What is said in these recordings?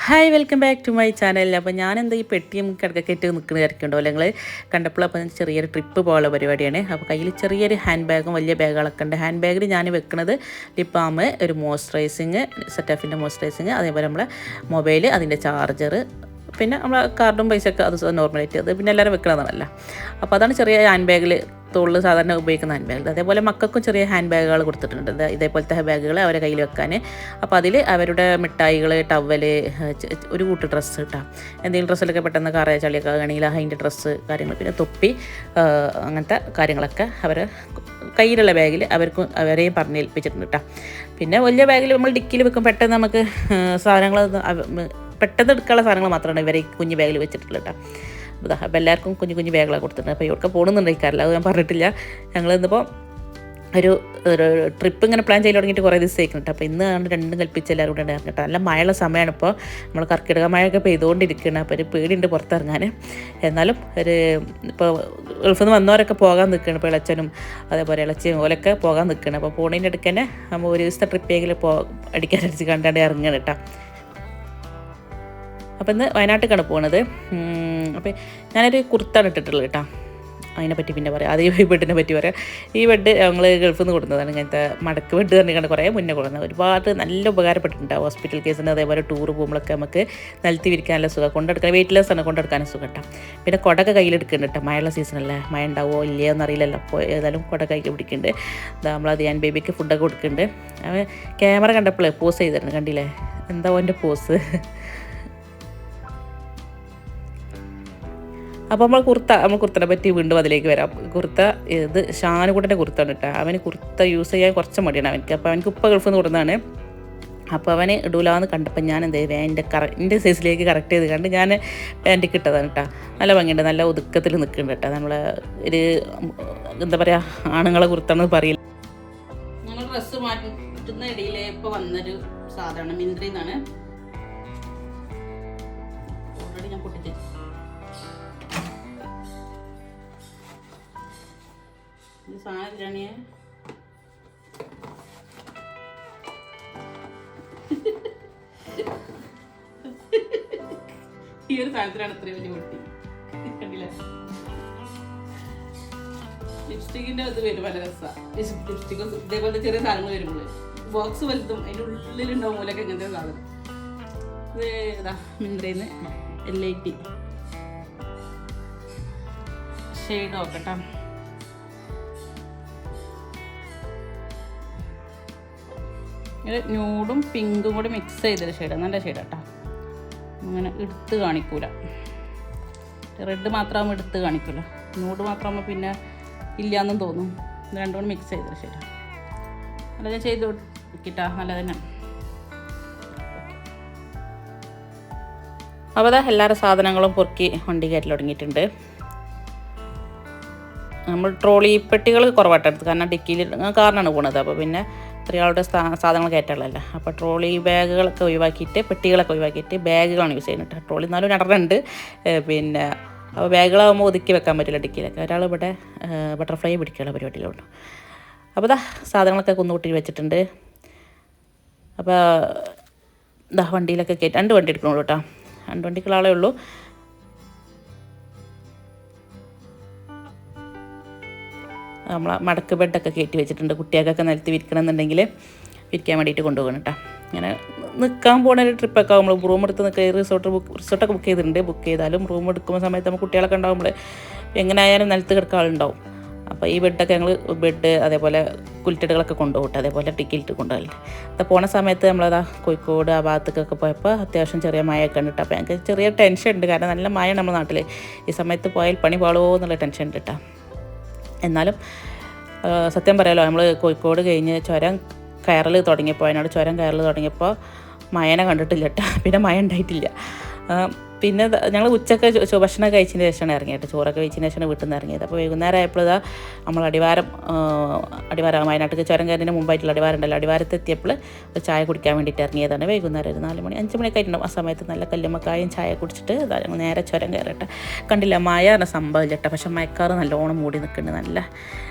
Hi welcome back to my channel. അപ്പോൾ ഞാനെന്താ ഈ പെട്ടിയും കിടക്കക്കെട്ട് നിൽക്കുന്ന കിടക്കുന്നുണ്ടോ അല്ലെങ്കിൽ കണ്ടപ്പോൾ അപ്പം ചെറിയൊരു ട്രിപ്പ് പോകാനുള്ള പരിപാടിയാണ്. അപ്പോൾ കയ്യിൽ ചെറിയൊരു ഹാൻഡ് ബാഗും വലിയ ബാഗുകളൊക്കെ ഉണ്ട്. ഹാൻഡ് ബാഗിൽ ഞാൻ വെക്കുന്നത് ലിപ് ബാം, ഒരു മോയ്സ്ചറൈസിങ്, സെറ്റാഫിൻ്റെ മോയ്സ്ചറൈസിങ്, അതേപോലെ നമ്മളെ മൊബൈൽ, അതിൻ്റെ ചാർജർ, പിന്നെ നമ്മളെ കാർഡും പൈസയൊക്കെ അത് നോർമലായിട്ട് അത് പിന്നെ എല്ലാവരും വെക്കുന്നതാണല്ലോ. അപ്പോൾ അതാണ് ചെറിയ ഹാൻഡ് ബാഗിൽ തോളിൽ സാധാരണ ഉപയോഗിക്കുന്ന ഹാൻഡ് ബാഗ്. അതേപോലെ മക്കൾക്കും ചെറിയ ഹാൻഡ് ബാഗുകൾ കൊടുത്തിട്ടുണ്ട്, ഇതേപോലത്തെ ബാഗുകൾ അവരെ കയ്യിൽ വെക്കാൻ. അപ്പോൾ അതിൽ അവരുടെ മിഠായികൾ, ടവല്, ഒരു കൂട്ട് ഡ്രസ്സ് കിട്ടാം, എന്തെങ്കിലും ഡ്രസ്സിലൊക്കെ പെട്ടെന്ന് കറയ ചളിയൊക്കെ ആണെങ്കിൽ അതിൻ്റെ ഡ്രസ്സ് കാര്യങ്ങൾ, പിന്നെ തൊപ്പി, അങ്ങനത്തെ കാര്യങ്ങളൊക്കെ അവരെ കയ്യിലുള്ള ബാഗിൽ അവരെയും പറഞ്ഞേൽപ്പിച്ചിട്ടുണ്ട് കേട്ടോ. പിന്നെ വലിയ ബാഗിൽ നമ്മൾ ഡിക്കിയിൽ വെക്കും, പെട്ടെന്ന് നമുക്ക് സാധനങ്ങൾ പെട്ടെന്ന് എടുക്കാനുള്ള സാധനങ്ങൾ മാത്രമാണ് ഇവരെ കുഞ്ഞു ബാഗിൽ വെച്ചിട്ടുള്ളത് കേട്ടോ. അപ്പോൾ എല്ലാവർക്കും കുഞ്ഞു കുഞ്ഞു ബാഗുകളാണ് കൊടുത്തിട്ടുണ്ട്. അപ്പോൾ ഇവർക്ക് പോകുന്നുണ്ടായിരിക്കാറില്ല, അത് ഞാൻ പറഞ്ഞിട്ടില്ല. ഞങ്ങൾ ഇന്നിപ്പോൾ ഒരു ട്രിപ്പ് ഇങ്ങനെ പ്ലാൻ ചെയ്ത് തുടങ്ങിയിട്ട് കുറേ ദിവസം ആയിക്കുന്നുണ്ട്. അപ്പോൾ ഇന്ന് രണ്ടും കൽപ്പിച്ച് എല്ലാവരും കൂടെ ഉണ്ടായിരുന്നു കേട്ടോ. നല്ല മഴയുള്ള സമയമാണ് ഇപ്പോൾ, നമ്മൾ കർക്കിടക മഴയൊക്കെ പെയ്തുകൊണ്ടിരിക്കുകയാണ്. അപ്പോൾ ഒരു പേടിയുണ്ട് പുറത്തിറങ്ങാൻ. എന്നാലും ഇപ്പോൾ ഗൾഫിൽ നിന്ന് വന്നവരൊക്കെ പോകാൻ നിൽക്കുകയാണ്. ഇപ്പോൾ ഇളച്ചനും അതേപോലെ ഇളച്ചിയും ഓലൊക്കെ പോകാൻ നിൽക്കുകയാണ്. അപ്പോൾ പോണതിൻ്റെ ഇടയ്ക്ക് തന്നെ നമ്മൾ ഒരു ദിവസത്തെ ട്രിപ്പെങ്കിലും അടിക്കാനടിച്ച് കണ്ടാണ്ട് ഇറങ്ങുകയാണ് കേട്ടോ. അപ്പോൾ ഇന്ന് വയനാട്ടിലേക്കാണ് പോകുന്നത്. അപ്പോൾ ഞാനൊരു കുർത്താണ് ഇട്ടിട്ടുള്ളത് കേട്ടോ. അതിനെപ്പറ്റി പിന്നെ പറയാം. അത് ഈ ബെഡിനെ പറ്റി പറയാം. ഈ ബെഡ് ഞങ്ങൾ ഗൾഫിൽ നിന്ന് കൊടുക്കുന്നതാണ്. ഇങ്ങനത്തെ മടക്ക് ബെഡ് തന്നെയാണ് കുറേ മുന്നേ കൊടുക്കുന്നത്. ഒരുപാട് നല്ല ഉപകാരപ്പെട്ടിട്ടുണ്ട് ഹോസ്പിറ്റൽ കേസിന്, അതേപോലെ ടൂർ പോകുമ്പോഴൊക്കെ നമുക്ക് നിലത്തി വിരിക്കാനുള്ള സുഖം, കൊണ്ടെടുക്കാൻ വെയിറ്റ്ലെസ് ആണ്, കൊണ്ടെടുക്കാനും സുഖം കേട്ടോ. പിന്നെ കുടയൊക്കെ കയ്യിലെടുക്കുന്നുണ്ട് കേട്ടോ. മഴയുള്ള സീസണല്ലേ, മഴ ഉണ്ടാവുമോ ഇല്ലയോ എന്നറിയില്ലല്ലോ. അപ്പോൾ ഏതായാലും കുട കയ്യിൽ പിടിക്കുന്നുണ്ട്. നമ്മളത് ഞാൻ ബേബിക്ക് ഫുഡൊക്കെ കൊടുക്കുന്നുണ്ട്. അവൻ ക്യാമറ കണ്ടപ്പോൾ പോസ് ചെയ്തിരുന്നു, കണ്ടില്ലേ എന്താ അവൻ്റെ പോസ്. അപ്പോൾ നമ്മൾ കുർത്തനെ പറ്റി വീണ്ടും അതിലേക്ക് വരാം. കുർത്ത ഇത് ഷാനുകൂട്ടൻ്റെ കുർത്താണ് കേട്ടോ. അവന് കുർത്ത യൂസ് ചെയ്യാൻ കുറച്ച് മടിയാണ് അവനക്ക്. അപ്പോൾ അവനക്ക് ഉപ്പ ഗൾഫിൽ നിന്ന് കൊടുക്കുന്നതാണ്. അപ്പോൾ അവന് ഇടൂലാന്ന് കണ്ടപ്പോൾ ഞാൻ എന്ത് ചെയ്തു, എൻ്റെ സൈസിലേക്ക് കറക്റ്റ് ചെയ്ത് കണ്ട് ഞാൻ പാൻറ്റ് കിട്ടതാണ് കേട്ടോ. നല്ല ഭംഗിയുണ്ട്, നല്ല ഒതുക്കത്തിൽ നിൽക്കുന്നുണ്ട് കേട്ടോ. നമ്മളെ ഒരു എന്താ പറയുക, ആണുങ്ങളെ കുർത്താണെന്ന് പറയില്ല. ഞങ്ങൾ ഡ്രസ്സ് മാറ്റുന്ന ഇടയിൽ ഇപ്പോൾ വന്നൊരു സാധനമാണ് മിന്ത്രയിൽ നിന്നാണ്. ഓൾറെഡി ഞാൻ പൊട്ടിച്ചു സാധനം. ഈ ഒരു സാധനത്തിനാണ് അത്രയും വലിയ പൊട്ടി, കണ്ടില്ല. ലിപ്സ്റ്റിക്കിന്റെ ഇത് വരും പല രസമാണ്. ലിപ്സ്റ്റിക്കും ഇതേപോലത്തെ ചെറിയ സാധനങ്ങൾ വരുമ്പോൾ ബോക്സ് വലുതും അതിൻ്റെ ഉള്ളിലുണ്ടാവും മൂലൊക്കെ ഇങ്ങനത്തെ സാധനം. ഇത് ഇതാ മിന്ത്രയിന്ന് LIT ഷെയ്ഡ് നോക്കട്ടോ. ന്യൂഡും പിങ്കും കൂടി മിക്സ് ചെയ്തൊരു ഷെയ്ഡ്, നല്ല ഷെയ്ഡ് കേട്ടോ. അങ്ങനെ എടുത്ത് കാണിക്കൂല. റെഡ് മാത്രമാകുമ്പോൾ എടുത്ത് കാണിക്കൂല, ന്യൂഡ് മാത്രമാകുമ്പോൾ പിന്നെ ഇല്ലയെന്നും തോന്നും. ഇത് രണ്ടും കൂടി മിക്സ് ചെയ്തൊരു ഷെയ്ഡ്. നല്ല ഞാൻ ചെയ്ത് നോക്കിട്ടാ, നല്ല തന്നെ. അപ്പോൾ അതാ എല്ലാവരുടെ സാധനങ്ങളും പൊറുക്കി വണ്ടി കയറ്റി തുടങ്ങിയിട്ടുണ്ട്. നമ്മൾ ട്രോളി പെട്ടികൾ കുറവായിട്ടെടുത്ത്, കാരണം ഡിക്കിയിൽ കാറിനാണ് പോകുന്നത്. അപ്പോൾ പിന്നെ ഇത്രയാളുടെ സാധനങ്ങൾ കയറ്റാനുള്ളതല്ല. അപ്പോൾ ട്രോളി ബാഗുകളൊക്കെ ഒഴിവാക്കിയിട്ട്, പെട്ടികളൊക്കെ ഒഴിവാക്കിയിട്ട് ബാഗുകളാണ് യൂസ് ചെയ്യുന്നത്. ട്രോളി 4 രണ്ടെണ്ണമുണ്ട്. പിന്നെ അപ്പോൾ ബാഗുകളാകുമ്പോൾ ഒതുക്കി വെക്കാൻ പറ്റില്ല ഡിക്കിയിലൊക്കെ. ഒരാൾ ഇവിടെ ബട്ടർഫ്ലൈ പിടിക്കാനുള്ള പരിപാടിയിലുണ്ട്. അപ്പോൾ ഇതാ സാധനങ്ങളൊക്കെ കുന്നുകൂട്ടി വെച്ചിട്ടുണ്ട്. അപ്പോൾ ഇതാ വണ്ടിയിലൊക്കെ കയറ്റി 2 വണ്ടി എടുക്കണുള്ളൂ കേട്ടോ. 2 വണ്ടിക്കുള്ള ആളേ ഉള്ളൂ. നമ്മൾ മടക്ക് ബെഡൊക്കെ കയറ്റി വെച്ചിട്ടുണ്ട്. കുട്ടികൾക്കൊക്കെ നിലത്ത് വിരിക്കണമെന്നുണ്ടെങ്കിൽ വിരിക്കാൻ വേണ്ടിയിട്ട് കൊണ്ടുപോകണം കേട്ടോ. ഇങ്ങനെ നിൽക്കാൻ പോകുന്ന ഒരു ട്രിപ്പൊക്കെ ആകുമ്പോൾ റൂം എടുത്ത് നിൽക്കുക, റിസോർട്ടൊക്കെ ബുക്ക് ചെയ്തിട്ടുണ്ട്. ബുക്ക് ചെയ്താലും റൂം എടുക്കുന്ന സമയത്ത് നമ്മൾ കുട്ടികളൊക്കെ ഉണ്ടാകുമ്പോൾ എങ്ങനെ ആയാലും നിലത്ത് കിടക്കാൻ ആളുണ്ടാവും. അപ്പോൾ ഈ ബെഡൊക്കെ ഞങ്ങൾ അതേപോലെ കുലിറ്റഡുകളൊക്കെ കൊണ്ടുപോകട്ടെ, അതേപോലെ ടിക്കറ്റ് കൊണ്ടുപോകലുണ്ട്. അപ്പോൾ പോണ സമയത്ത് നമ്മളതാ കോഴിക്കോട് ആ ഭാഗത്തേക്കൊക്കെ പോയപ്പോൾ അത്യാവശ്യം ചെറിയ മഴയൊക്കെ ഉണ്ട് കേട്ടോ. അപ്പോൾ ഞങ്ങൾക്ക് ചെറിയ ടെൻഷൻ ഉണ്ട്, കാരണം നല്ല മഴ നമ്മുടെ നാട്ടിൽ. ഈ സമയത്ത് പോയാൽ പണി പാളുമോ എന്നുള്ള ടെൻഷൻ ഉണ്ട് കേട്ടോ. എന്നാലും സത്യം പറയാലോ, നമ്മൾ കോഴിക്കോട് കഴിഞ്ഞ് ചുരം കയറൽ തുടങ്ങിയപ്പോൾ, വയനാട് ചുരം കയറൽ തുടങ്ങിയപ്പോൾ മഴനെ കണ്ടിട്ടില്ല കേട്ടോ. പിന്നെ മഴ ഉണ്ടായിട്ടില്ല. പിന്നെ ഞങ്ങൾ ഉച്ചക്ക് ഭക്ഷണം കഴിച്ചതിന് ശേഷമാണ് ഇറങ്ങിയിട്ട്, ചോറൊക്കെ കഴിച്ചതിന് ശേഷമാണ് വീട്ടിൽ നിന്ന് ഇറങ്ങിയത്. അപ്പോൾ വൈകുന്നേരം ആയപ്പോൾ ഇതാ നമ്മൾ അടിവാരം വയനാട്ടിൽ ചുരം കയറുന്നതിന് മുമ്പായിട്ടുള്ള അടിവാരം ഉണ്ടല്ലോ, അടിവാരത്ത് എത്തിയപ്പോൾ ഒരു ചായ കുടിക്കാൻ വേണ്ടിയിട്ട് ഇറങ്ങിയതാണ്. വൈകുന്നേരം ഒരു 4 മണി 5 മണിയൊക്കെ ആയിട്ടുണ്ടാവും. ആ സമയത്ത് നല്ല കല്ലുമ്മക്കായും ചായ കുടിച്ചിട്ട് ഞങ്ങൾ നേരെ ചുരം കയറട്ടെ. കണ്ടില്ല മഴ എന്ന സംഭവം കേട്ടോ, പക്ഷെ മഴക്കാറ് നല്ലോണം മൂടി നിൽക്കുന്നുണ്ട്. നല്ല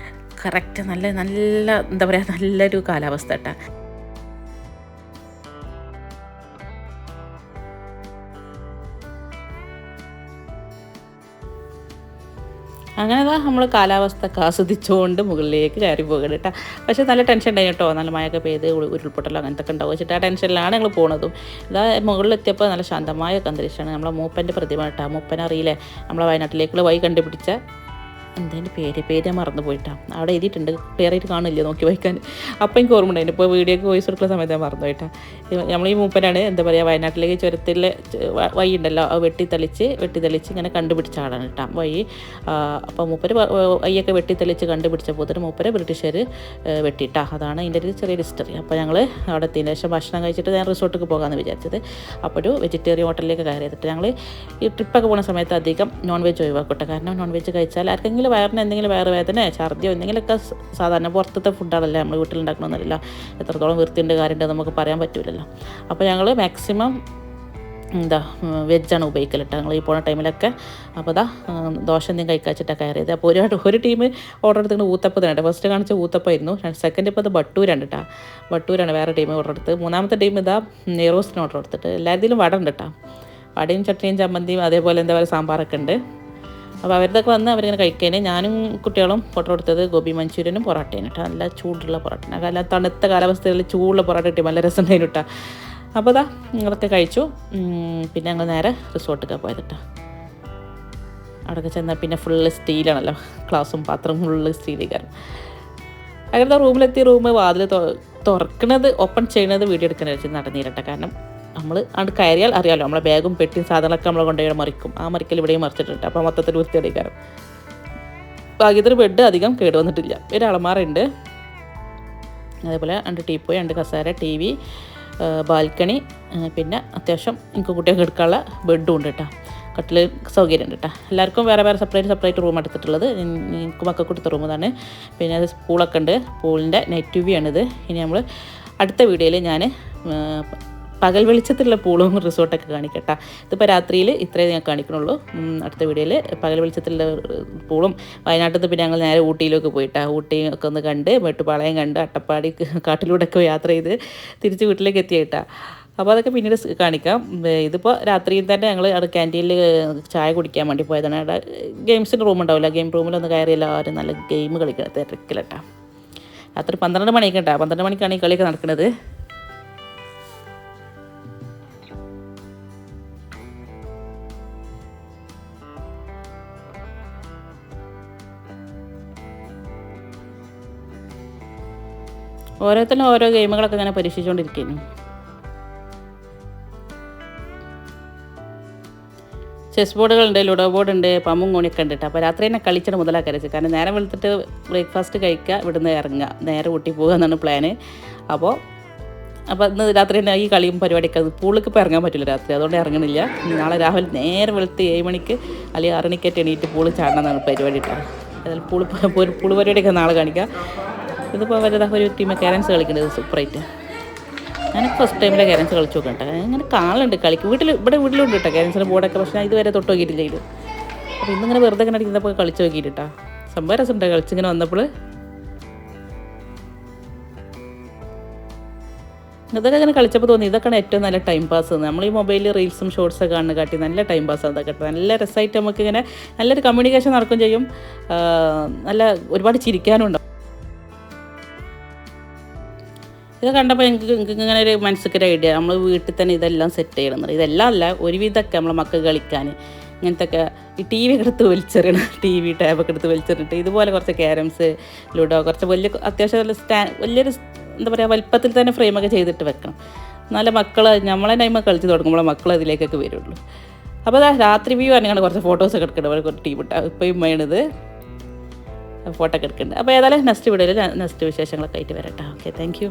കറക്റ്റ് നല്ല എന്താ പറയുക, നല്ലൊരു കാലാവസ്ഥ കേട്ടോ. അങ്ങനെ നമ്മൾ കാലാവസ്ഥ ആസ്വദിച്ചുകൊണ്ട് മുകളിലേക്ക് കയറി പോകണം കേട്ടോ. പക്ഷേ നല്ല ടെൻഷൻ ഉണ്ടായി കേട്ടോ, നല്ല മഴയൊക്കെ പെയ്ത് ഉരുൾപൊട്ടലോ അങ്ങനത്തെ ഒക്കെ ഉണ്ടാവും വെച്ചിട്ട് ആ ടെൻഷനിലാണ് ഞങ്ങൾ പോണതും. ഇതാ മുകളിലെത്തിയപ്പോൾ നല്ല ശാന്തമായ അന്തരീക്ഷമാണ്. നമ്മളെ മൂപ്പൻ്റെ പ്രതിമ കേട്ടോ. മൂപ്പനറിയില്ലേ, നമ്മളെ വയനാട്ടിലേക്കുള്ള വഴി കണ്ടുപിടിച്ച എന്തതിൻ്റെ പേര് ഞാൻ മറന്നു പോയിട്ടാണ്. അവിടെ എഴുതിയിട്ടുണ്ട്, ക്ലിയർ ആയിട്ട് കാണില്ല നോക്കി വായിക്കാൻ. അപ്പോൾ എനിക്ക് ഓർമ്മ ഉണ്ടായിരുന്നു. ഇപ്പോൾ വീഡിയോക്ക് വോയിസ് കൊടുക്കുന്ന സമയത്ത് ഞാൻ മറന്നു പോയിട്ടാണ്. നമ്മൾ ഈ മൂപ്പനാണ് എന്താ പറയുക, വയനാട്ടിലേക്ക് ചുരത്തിലെ വഴി ഉണ്ടല്ലോ, അത് വെട്ടിത്തെളിച്ച് ഇങ്ങനെ കണ്ടുപിടിച്ച ആളാണ് കേട്ടോ വഴി. അപ്പോൾ മൂപ്പര് വഴിയൊക്കെ വെട്ടിത്തെളിച്ച് കണ്ടുപിടിച്ചപ്പോൾ തന്നെ മൂപ്പരെ ബ്രിട്ടീഷുകാർ വെട്ടിയിട്ടാ. അതാണ് അതിൻ്റെ ഒരു ചെറിയൊരു ഹിസ്റ്ററി. അപ്പോൾ ഞങ്ങൾ അവിടെ എത്തിയതിന് ശേഷം ഭക്ഷണം കഴിച്ചിട്ട് ഞാൻ റിസോർട്ടിലേക്ക് പോകാമെന്ന് വിചാരിച്ചത്. അപ്പോൾ ഒരു വെജിറ്റേറിയൻ ഹോട്ടലിലേക്ക് കയറി ചെയ്തിട്ട് ഞങ്ങൾ ഈ ട്രിപ്പൊക്കെ പോകുന്ന സമയത്ത് അധികം നോൺ വെജ് ഒഴിവാക്കട്ടെ. കാരണം നോൺ വെജ് കഴിച്ചാൽ ആർക്കെങ്കിലും വയറിന് എന്തെങ്കിലും വയറുവേദന, ഛർദ്ദിയോ എന്തെങ്കിലുമൊക്കെ സാധാരണ പുറത്തത്തെ ഫുഡാണല്ലേ, നമ്മൾ വീട്ടിലുണ്ടാക്കണമെന്നില്ല. എത്രത്തോളം വൃത്തിയുണ്ട് കാര്യമുണ്ട് നമുക്ക് പറയാൻ പറ്റില്ലല്ലോ. അപ്പോൾ ഞങ്ങൾ മാക്സിമം വെജാണ് ഉപയോഗിക്കലിട്ട് ഞങ്ങൾ ഈ പോണ ടൈമിലൊക്കെ. അപ്പോൾ ദോശ എന്തെങ്കിലും കഴിക്കാച്ചിട്ടൊക്കെ കയറിയത്. അപ്പോൾ ഒരു ടീം ഓർഡർ എടുത്തിട്ട് ഊത്തപ്പത്തിനാണ്. ഫസ്റ്റ് കാണിച്ച ഊത്തപ്പമായിരുന്നു. സെക്കൻഡ് ഇപ്പോൾ ബട്ടൂരാണ് കേട്ടോ. ബട്ടൂരാണ് വേറെ ടീം ഓർഡർ എടുത്ത്. മൂന്നാമത്തെ ടീം നെയ്റോസ്റ്റിന് ഓർഡർ എടുത്തിട്ട്. എല്ലാത്തിലും വട ഉണ്ട് കേട്ടോ. വടയും ചട്നിയും ചമ്മന്തിയും അതേപോലെ എന്താ പറയുക സാമ്പാറൊക്കെ ഉണ്ട്. അപ്പോൾ അവരതൊക്കെ വന്ന് അവരിങ്ങനെ കഴിക്കാൻ ഞാനും കുട്ടികളും ഓർഡർ കൊടുത്തത് ഗോബി മഞ്ചൂരിയനും പൊറോട്ടയും കേട്ടോ. നല്ല ചൂടുള്ള പൊറോട്ട, നല്ല തണുത്ത കാലാവസ്ഥയിൽ ചൂടുള്ള പൊറോട്ട കിട്ടി, നല്ല രസം ഉണ്ടായിരുന്നു കേട്ടോ. അപ്പോൾ നിങ്ങളൊക്കെ കഴിച്ചു. പിന്നെ ഞങ്ങൾ നേരെ റിസോർട്ടൊക്കെ പോയത് കേട്ടോ. അവിടെയൊക്കെ ചെന്നാൽ പിന്നെ ഫുള്ള് സ്റ്റീലാണല്ലോ, ഗ്ലാസും പാത്രവും ഫുള്ള് സ്റ്റീലേക്കാരും. അങ്ങനത്തെ റൂമിലെത്തി വാതിൽ തുറക്കണത് ഓപ്പൺ ചെയ്യണത് വീഡിയോ എടുക്കാൻ വെച്ച് നടന്നിരട്ടെ. കാരണം നമ്മൾ അവിടെ കയറിയാൽ അറിയാമല്ലോ, നമ്മളെ ബാഗും പെട്ടിയും സാധനങ്ങളൊക്കെ നമ്മൾ കൊണ്ടുപോയി മറിക്കും. ആ മറിക്കൽ ഇവിടെയും മറിച്ചിട്ടുണ്ട്. അപ്പോൾ മൊത്തത്തിൽ വൃത്തിയെടുക്കാറ്. ഭാഗ്യത്തിന് ബെഡ് അധികം കേടുവന്നിട്ടില്ല. ഒരു അളമാറുണ്ട്, അതേപോലെ 2 ടീപ്പോയ്, 2 കസേര, TV, ബാൽക്കണി, പിന്നെ അത്യാവശ്യം എനിക്ക് കുട്ടികൾക്ക് എടുക്കാനുള്ള ബെഡും ഉണ്ട് കേട്ടോ. കട്ടിൽ സൗകര്യം ഉണ്ട് കേട്ടോ. എല്ലാവർക്കും വേറെ വേറെ സെപ്പറേറ്റ് റൂം എടുത്തിട്ടുള്ളത്. എനിക്ക് മക്കൾക്ക് കൊടുത്ത റൂം തന്നെ. പിന്നെ അത് പൂളൊക്കെ ഉണ്ട്. പൂളിൻ്റെ നെറ്റ് വ്യൂ ആണിത്. ഇനി നമ്മൾ അടുത്ത വീഡിയോയിൽ ഞാൻ പകൽ വെളിച്ചത്തിലുള്ള പൂളും റിസോർട്ടൊക്കെ കാണിക്കട്ടെ. ഇതിപ്പോൾ രാത്രിയിൽ ഇത്രയും ഞാൻ കാണിക്കണുള്ളൂ. അടുത്ത വീഡിയോയിൽ പകൽ വെളിച്ചത്തിലുള്ള പൂളും വയനാട്ടിൽ നിന്ന് പിന്നെ ഞങ്ങൾ നേരെ ഊട്ടിയിലേക്ക് പോയിട്ടാണ്. ഊട്ടിയൊക്കെ ഒന്ന് കണ്ട് മേട്ടുപ്പാളയം കണ്ട് അട്ടപ്പാടി കാട്ടിലൂടെയൊക്കെ യാത്ര ചെയ്ത് തിരിച്ച് വീട്ടിലേക്ക് എത്തിയിട്ടാണ്. അപ്പോൾ അതൊക്കെ പിന്നീട് കാണിക്കാം. ഇതിപ്പോൾ രാത്രിയിൽ തന്നെ ഞങ്ങൾ അവിടെ ക്യാൻറ്റീനിൽ ചായ കുടിക്കാൻ വേണ്ടി പോയതാണ്. അവിടെ ഗെയിംസിൻ്റെ റൂം ഉണ്ടാവില്ല, ഗെയിം റൂമിലൊന്ന് കയറി എല്ലാവരും നല്ല ഗെയിം കളിക്കണം തിരക്കിലട്ടാ. രാത്രി 12 മണിക്ക് കേട്ടോ. 12 മണിക്കാണ് ഈ കളിയൊക്കെ നടക്കുന്നത്. ഓരോരുത്തരും ഓരോ ഗെയിമുകളൊക്കെ ഇങ്ങനെ പരീക്ഷിച്ചുകൊണ്ടിരിക്കുന്നു. ചെസ് ബോർഡുകളുണ്ട്, ലുഡോ ബോർഡുണ്ട്, പമ്മും കോണിയൊക്കെ ഉണ്ട് കേട്ടോ. അപ്പോൾ രാത്രി തന്നെ കളിച്ചിട്ട് മുതലാക്കരച്ച്. കാരണം നേരം വെളുത്തിട്ട് ബ്രേക്ക്ഫാസ്റ്റ് കഴിക്കുക, ഇവിടുന്ന് ഇറങ്ങുക, നേരെ ഊട്ടി പോകുക എന്നാണ് പ്ലാന്. അപ്പോൾ ഇന്ന് രാത്രി തന്നെ ഈ കളിയും പരിപാടിയൊക്കെ പൂളിലേക്ക് ഇപ്പോൾ ഇറങ്ങാൻ പറ്റില്ല രാത്രി, അതുകൊണ്ട് ഇറങ്ങണില്ല. നാളെ രാവിലെ നേരെ വെളുത്ത് 7 മണിക്ക് അല്ലെങ്കിൽ 6 മണിക്കായിട്ട് എണീറ്റ് പൂള് ചാടണം എന്നാണ് പരിപാടി കേട്ടോ. അതിൽ പൂള് പരിപാടിയൊക്കെ നാളെ കാണിക്കാം. ഇതിപ്പോൾ വലുതാ ഒരു ടീം ക്യാരംസ് കളിക്കേണ്ടത് സൂപ്പറായിട്ട്. ഞാനിപ്പോൾ ഫസ്റ്റ് ടൈമിലെ ക്യാരംസ് കളിച്ചു നോക്കാം കേട്ടോ. അങ്ങനെ കാണലുണ്ട് കളിക്ക്, വീട്ടിലുണ്ട് കേട്ടോ ക്യാരംസിൻ്റെ ബോർഡൊക്കെ. പക്ഷേ ഇതുവരെ തൊട്ട് നോക്കിയിട്ടില്ല ഇത്. അപ്പോൾ ഇന്നിങ്ങനെ വെറുതെ ഇങ്ങനെ അടിക്കുന്നപ്പോൾ കളിച്ച് നോക്കിയിട്ടാ. സംഭവം രസമുണ്ട് കളിച്ചിങ്ങനെ വന്നപ്പോൾ. ഇതൊക്കെ ഇങ്ങനെ കളിച്ചപ്പോൾ തോന്നി ഇതൊക്കെയാണ് ഏറ്റവും നല്ല ടൈം പാസ്. നമ്മൾ ഈ മൊബൈലിൽ റീൽസും ഷോർട്സൊക്കെ കാണുന്ന കാട്ടി നല്ല ടൈം പാസ് അതൊക്കെ കേട്ടോ. നല്ല രസമായിട്ട് നമുക്ക് ഇങ്ങനെ നല്ലൊരു കമ്മ്യൂണിക്കേഷൻ നടക്കുകയും ചെയ്യും. നല്ല ഒരുപാട് ചിരിക്കാനും ഉണ്ടാവും. ഇത് കണ്ടപ്പോൾ എനിക്ക് ഇങ്ങനെ ഒരു മനസ്സിലൊരു ഐഡിയ, നമ്മൾ വീട്ടിൽ തന്നെ ഇതെല്ലാം സെറ്റ് ചെയ്യണം. ഇതെല്ലാം അല്ല, ഒരുവിധമൊക്കെ നമ്മളെ മക്കൾക്ക് കളിക്കാൻ ഇങ്ങനത്തെയൊക്കെ ഈ TV ഒക്കെ എടുത്ത് വലിച്ചെറിയണം. TV ടാബൊക്കെ എടുത്ത് വലിച്ചെറിഞ്ഞിട്ട് ഇതുപോലെ കുറച്ച് ക്യാരംസ്, ലുഡോ, കുറച്ച് അത്യാവശ്യം വലിയൊരു എന്താ പറയുക വലിപ്പത്തിൽ തന്നെ ഫ്രെയിമൊക്കെ ചെയ്തിട്ട് വെക്കണം. നല്ല മക്കൾ നമ്മളെ ടൈമൊക്കെ കളിച്ച് തുടങ്ങുമ്പോൾ മക്കൾ അതിലേക്കൊക്കെ വരുള്ളൂ. അപ്പോൾ രാത്രി വ്യൂ പറഞ്ഞാൽ കുറച്ച് ഫോട്ടോസൊക്കെ എടുക്കണം. ഒരു ടീം ഇട്ടാൽ ഇപ്പം വേണത് ഫോട്ടോ ഒക്കെ എടുക്കുന്നുണ്ട്. അപ്പോൾ ഏതായാലും നെക്സ്റ്റ് വീഡിയോയിൽ നെക്സ്റ്റ് വിശേഷങ്ങളൊക്കെ ആയിട്ട് വരട്ടെ. Okay, thank you.